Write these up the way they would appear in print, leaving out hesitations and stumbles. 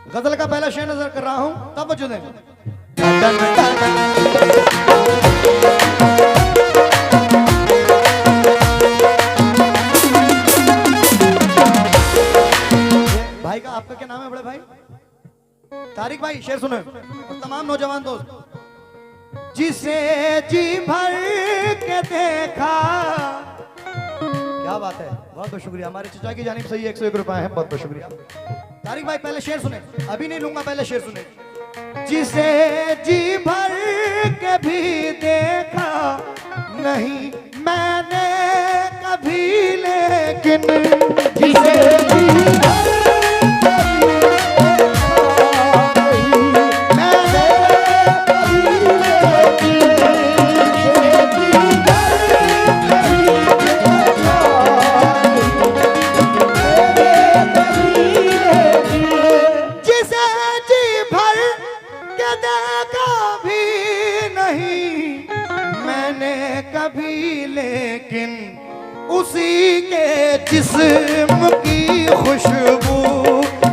गजल का पहला शेर नजर कर रहा हूं, तब वजह दें। भाई का आपका क्या नाम है बड़े भाई? तारिक भाई, शेर सुने और तमाम नौजवान दोस्त। जिसे जी भर के देखा, क्या बात है, बहुत बहुत शुक्रिया। हमारे चचा की जानिब से 101 रुपए है, बहुत बहुत शुक्रिया। तारिक भाई पहले शेर सुने, अभी नहीं लूंगा, पहले शेर सुने। जिसे जी भर के भी देखा नहीं मैंने कभी, लेकिन जिसे जी भर उसी के जिस्म की खुशबू,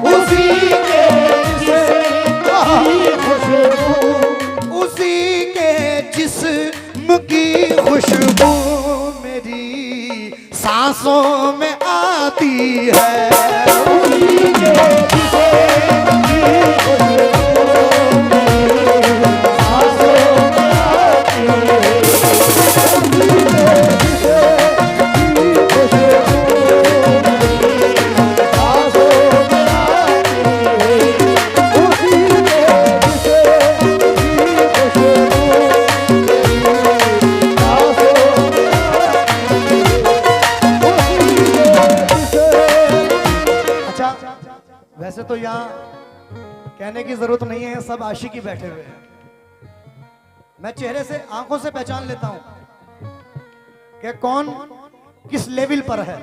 उसी के जिस्म की खुशबू, उसी के जिस्म की खुशबू मेरी सांसों में आती है। उसी के जिस्म की खुशबू मेरी सांसों में आती है। वैसे तो यहाँ कहने की जरूरत नहीं है, सब आशिकी बैठे हुए हैं। मैं चेहरे से, आंखों से पहचान लेता हूं कि कौन किस लेवल पर है।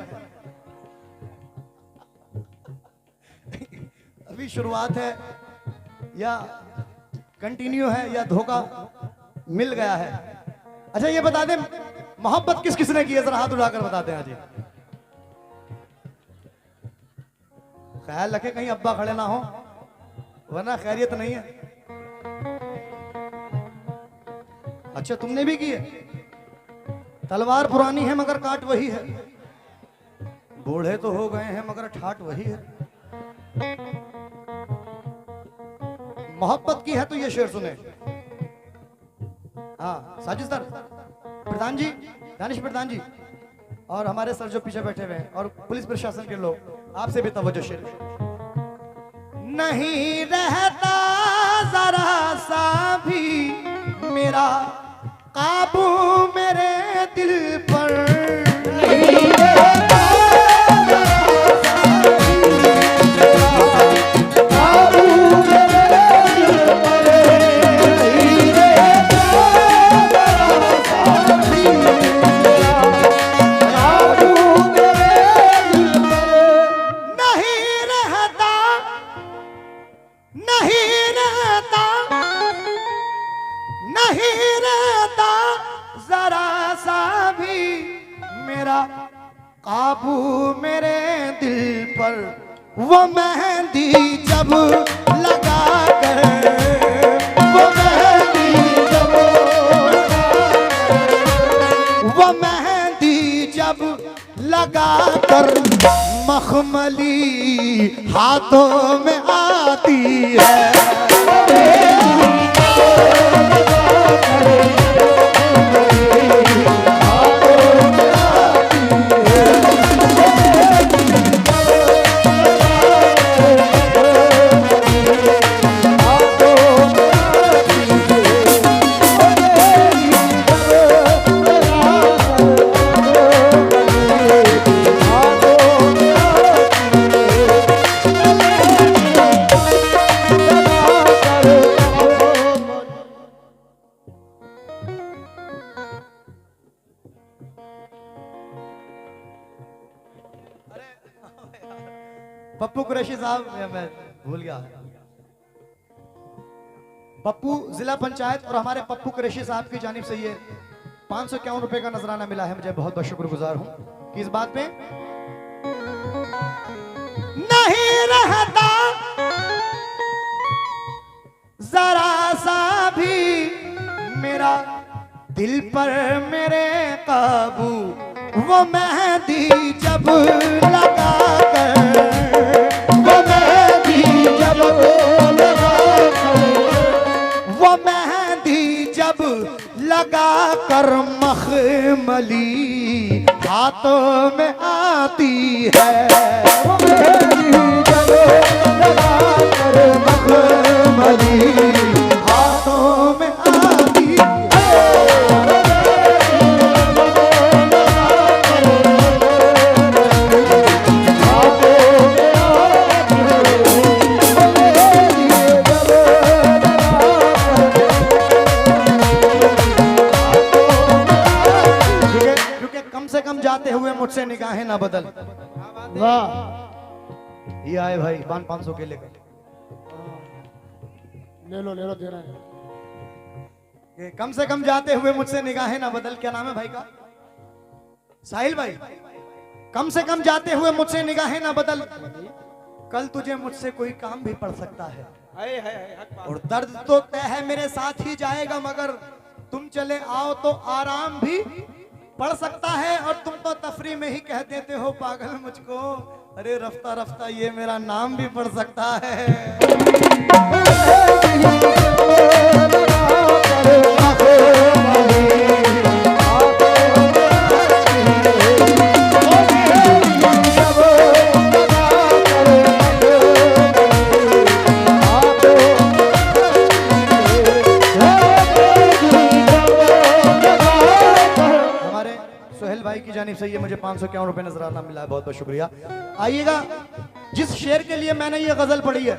अभी शुरुआत है या कंटिन्यू है या धोखा मिल गया है। अच्छा ये बता दें, मोहब्बत किस किसने की है, जरा हाथ उठाकर बताते हैं। जी ख्याल रखे कहीं अब्बा खड़े ना हो, वरना खैरियत नहीं है। अच्छा तुमने भी की है। तलवार पुरानी है मगर काट वही है, बूढ़े तो हो गए हैं मगर ठाट वही है। मोहब्बत की है तो ये शेर सुने। हाँ साजिदर प्रधान जी, दानिश प्रधान जी और हमारे सर जो पीछे बैठे हुए हैं और पुलिस प्रशासन के लोग, आपसे भी तवज्जो। शेर नहीं रहता जरा सा भी मेरा काबू मेरे दिल पर, नहीं रहता काबू मेरे दिल पर, नहीं रहता जरा सा भी मेरा काबू मेरे दिल पर, नहीं रहता, नहीं रहता, नहीं रहता जरा सा भी मेरा काबू मेरे दिल पर। वो मेहंदी जब लगा कर, वो मेहंदी जब, वो मेहंदी जब लगा कर मखमली हाथों में आती है। पप्पू कुरैशी साहब, मैं भूल गया, पप्पू जिला पंचायत और हमारे पप्पू कुरैशी साहब की जानिब से ये 551 रुपए का नजराना मिला है। मुझे बहुत बहुत शुक्रगुजार हूं कि इस बात पे नहीं रहता दिल पर मेरे काबू वो मेहंदी जब लगा कर, वो मेहंदी जब लगा कर, वो मेहंदी जब लगा कर मखमली हाथों में आती है, वो मेहंदी जब लगा कर मखमली हाथों में आती है। जाते हुए मुझसे निगाहें ना बदल। वाह, ये आए भाई 500 के लेकर, ले लो दे रहे हैं। ये कम से कम जाते हुए मुझसे निगाहें ना बदल। क्या नाम है भाई का? साहिल भाई। कम से कम जाते हुए मुझसे निगाहें ना बदल, कल तुझे मुझसे कोई काम भी पड़ सकता है। और दर्द तो तय है मेरे साथ ही जाएगा, मगर तुम चले आओ तो आराम भी पड़ सकता है। और तुम तो तफरी में ही कह देते हो पागल मुझको, अरे रफ्ता रफ्ता ये मेरा नाम भी पड़ सकता है। से ये मुझे 551 रुपए नजराना मिला है, बहुत बहुत शुक्रिया। आइएगा, जिस शेर के लिए मैंने ये गजल पढ़ी है,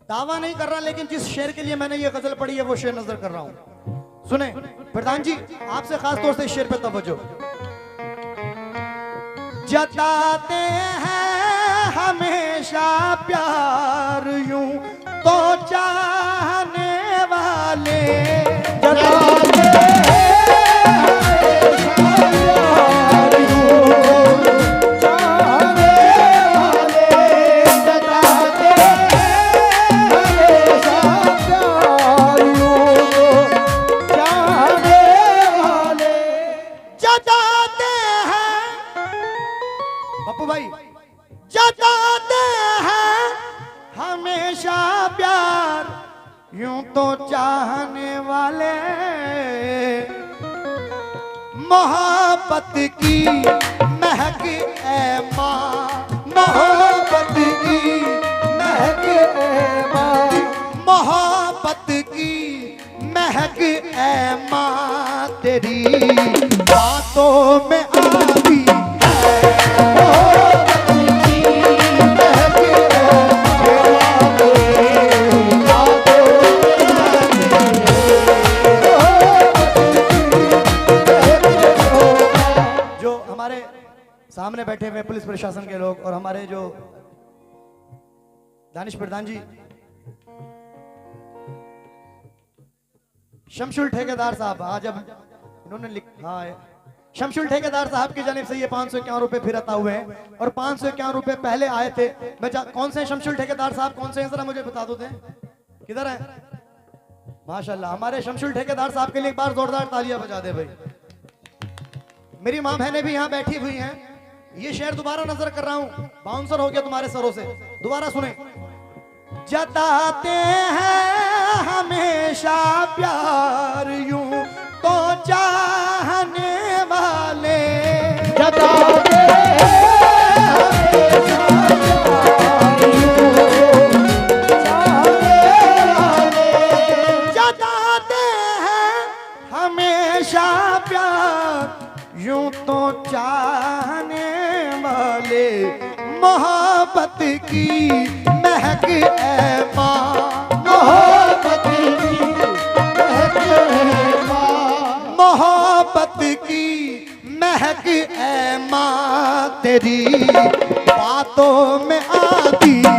दावा नहीं कर रहा, लेकिन जिस शेर के लिए मैंने ये गजल पढ़ी है वो शेर नजर कर रहा हूं। सुने प्रधान जी, आपसे खास तौर से इस शेर पे तवज्जो। जताते हैं हमेशा प्यार यूं तो चाहने वाले, जताते हैं यूं तो चाहने वाले, मोहब्बत की महक ए माँ, मोहब्बत की महक ए माँ, मोहब्बत की महक ए माँ, तेरी बातों में आती है। सामने बैठे हुए पुलिस प्रशासन के लोग और हमारे जो दानिश प्रधान जी, शमशुल ठेकेदार साहब, आज जब इन्होंने हाँ शमशुल ठेकेदार साहब की जानिब से ये 551 रुपए फिर अता हुए हैं। और 551 रुपए पहले आए थे। मैं कौन से शमशुल ठेकेदार साहब कौन से हैं, जरा मुझे बता दो थे, किधर है? माशाल्लाह, हमारे शमशुल ठेकेदार साहब के लिए एक बार जोरदार तालियां बजा दे भाई। मेरी मां बहनें भी यहाँ बैठी हुई हैं। ये शेर दोबारा नजर कर रहा हूं, बाउंसर हो गया तुम्हारे सरों से, दोबारा सुने। जताते हैं हमेशा प्यार यूं तो चाहने वाले, जताते हैं हमेशा प्यार यूं चाहने वाले, जताते हैं हमेशा प्यार यूं तो चाहने वाले, मोहब्बत की महक ए माँ, मोहब्बत की महक ए माँ, मोहब्बत की महक ए माँ, तेरी बातों में आती है।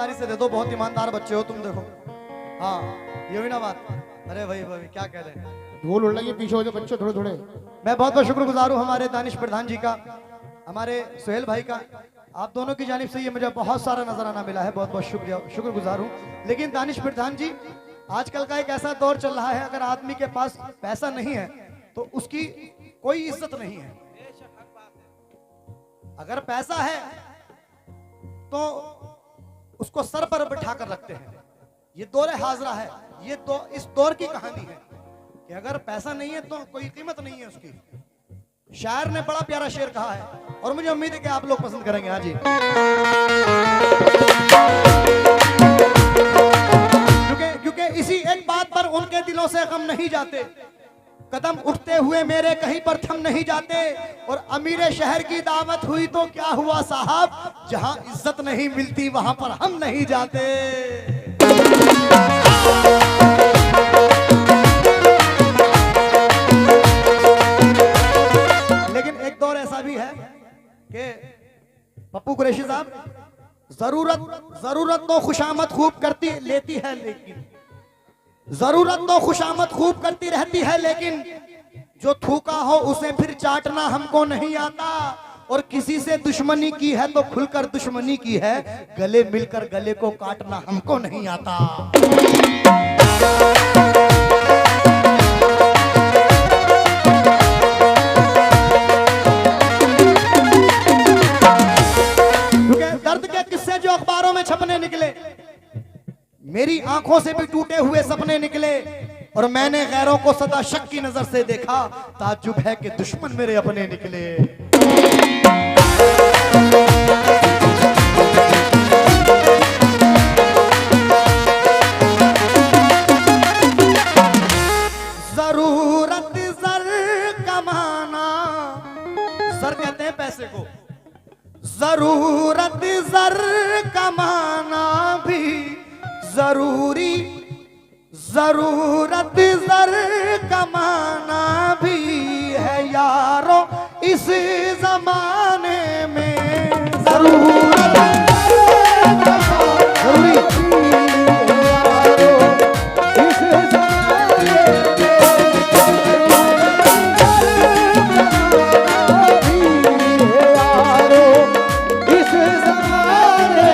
ईमानदारी से दे दो, बहुत ईमानदार बच्चे हो तुम, देखो। हाँ ये हुई ना बात। अरे भाई भाई क्या कह रहे हैं, धूल उड़ लगी, पीछे हो जाओ बच्चे थोड़े थोड़े। मैं बहुत बहुत शुक्रगुजार हूँ हमारे दानिश प्रधान जी का, हमारे सुहेल भाई का। आप दोनों की जानिब से ये मुझे बहुत सारा नजराना मिला है, बहुत बहुत शुक्रिया, शुक्रगुजार हूँ। लेकिन दानिश प्रधान जी, आजकल का एक ऐसा दौर चल रहा है, अगर आदमी के पास पैसा नहीं है तो उसकी कोई इज्जत नहीं है। अगर पैसा है तो उसको सर पर बिठा कर रखते हैं। ये दौर हाजरा है, ये इस दौर की कहानी है कि अगर पैसा नहीं है तो कोई कीमत नहीं है उसकी। शायर ने बड़ा प्यारा शेर कहा है और मुझे उम्मीद है कि आप लोग पसंद करेंगे। हाँ जी, क्योंकि इसी एक बात पर उनके दिलों से गम नहीं जाते। कदम उठते हुए मेरे कहीं पर थम नहीं जाते, और अमीरे शहर की दावत हुई तो क्या हुआ साहब, जहां इज्जत नहीं मिलती वहां पर हम नहीं जाते। लेकिन एक दौर ऐसा भी है कि पप्पू कुरैशी साहब, जरूरत तो खुशामद खूब करती लेती है, लेकिन जरूरत तो खुशामद खूब करती रहती है, लेकिन जो थूका हो उसे फिर चाटना हमको नहीं आता। और किसी से दुश्मनी की है तो खुलकर दुश्मनी की है, गले मिलकर गले को काटना हमको नहीं आता। क्योंकि दर्द के किस्से जो अखबारों में छपने निकले, मेरी आंखों से भी टूटे हुए सपने निकले, और मैंने गैरों को सदा शक की नजर से देखा। ताज्जुब है कि दुश्मन मेरे अपने निकले। जरूरत जर कमाना, जर कहते हैं पैसे को, जरूरत जर कमाना भी जरूरी, जरूरत जर कमाना भी है यारो इस जमाने में। जरूरत जरूरी इस जमाने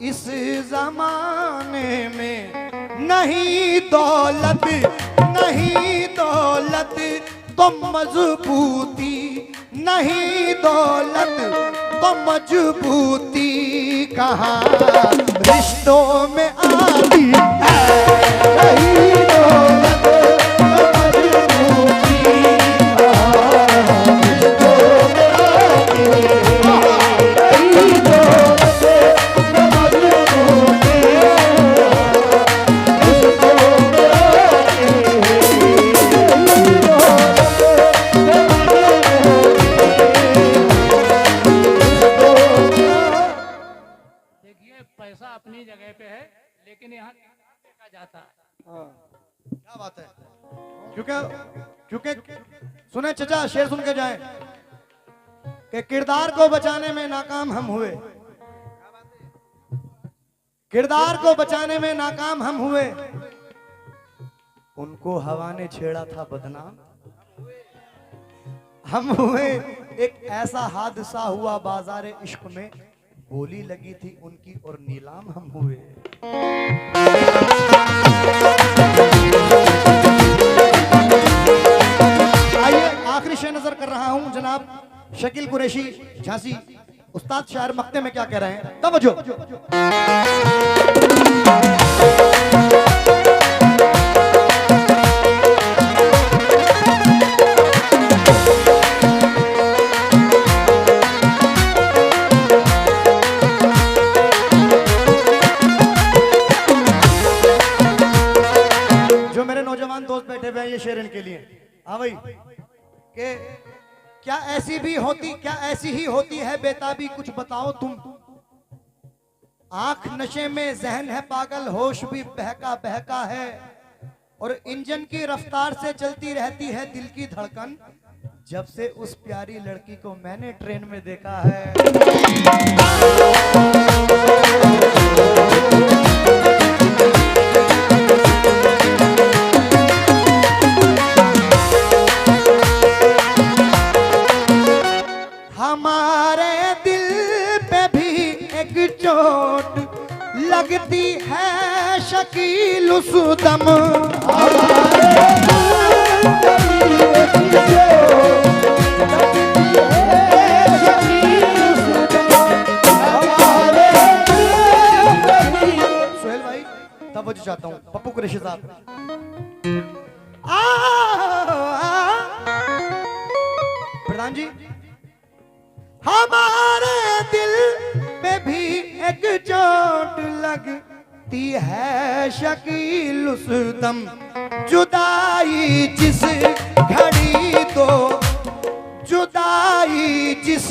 इस जमाने में। नहीं दौलत नहीं दौलत तो मजबूती, नहीं दौलत तो मजबूती, कहाँ रिश्तों में आती है। नहीं दौलत तो मजबूती, अपनी जगह पे है, लेकिन यहाँ देखा जाता है। क्या बात है, क्योंकि सुने चचा, शेर सुन के जाएं कि किरदार को बचाने में नाकाम हम हुए, किरदार को बचाने में नाकाम हम हुए। उनको हवा ने छेड़ा था बदनाम हम हुए। एक ऐसा हादसा हुआ बाजारे इश्क में, बोली लगी थी उनकी और नीलाम हम हुए। आइए आखिरी शेर नजर कर रहा हूं, जनाब शकील कुरैशी झांसी उस्ताद शायर मक्ते में क्या कह रहे हैं, तवज्जो। दोस्त बैठे हुए हैं, ये शेर इनके लिए। हाँ भाई, के क्या ऐसी भी होती, क्या ऐसी ही होती है बेताबी, कुछ बताओ तुम। आंख नशे में जहन है पागल, होश भी बहका बहका है। और इंजन की रफ्तार से चलती रहती है दिल की धड़कन, जब से उस प्यारी लड़की को मैंने ट्रेन में देखा है। हमारे दिल पे भी एक चोट लगती है शकील उस दम। सोहेल भाई तवज्जो चाहता हूँ, पप्पू कुरैशी साहब। प्रधान जी, हमारे दिल पे भी एक चोट लगती है शकील उस दम, जुदाई जिस घड़ी दो, जुदाई जिस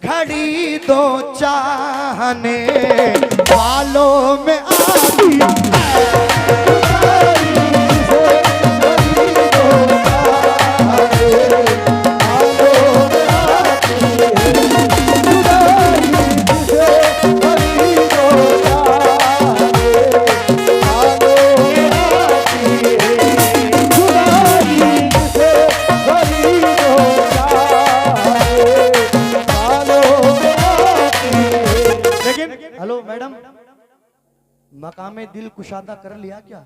घड़ी दो चाहने वालों में आती मकामे दिल कुशादा कर लिया क्या?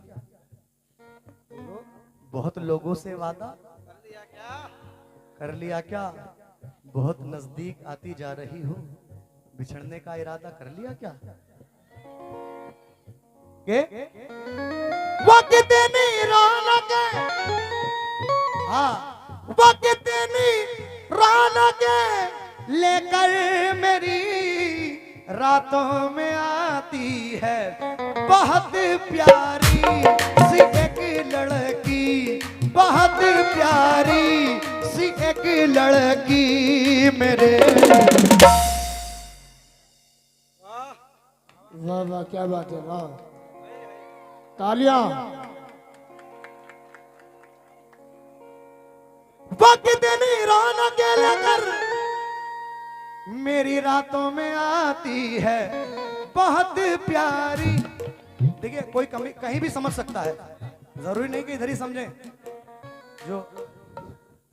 बहुत लोगों से वादा कर लिया क्या? बहुत नजदीक आती जा रही हूँ, बिछड़ने का इरादा कर लिया क्या? वक्त नहीं रौनक, हाँ वक्त नहीं रौनक लेकर मेरी रातों में आती है, बहुत प्यारी सी एक लड़की, बहुत प्यारी सी एक लड़की मेरे। वाह वाह क्या बात है, वाह तालियां। वक्त नहीं रौनक लेकर मेरी रातों में आती है, बहुत प्यारी। देखिए कोई कमी कहीं भी समझ सकता है, जरूरी नहीं कि इधर ही समझे, जो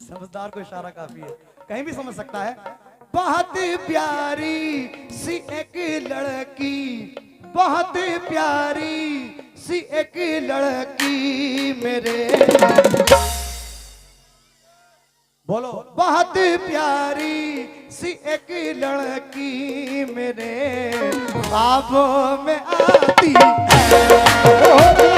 समझदार को इशारा काफी है, कहीं भी समझ सकता है। बहुत प्यारी सी एक लड़की, बहुत प्यारी सी एक लड़की मेरे, बोलो बहुत प्यारी सी एक लड़की मेरे ख्वाबों में आती है।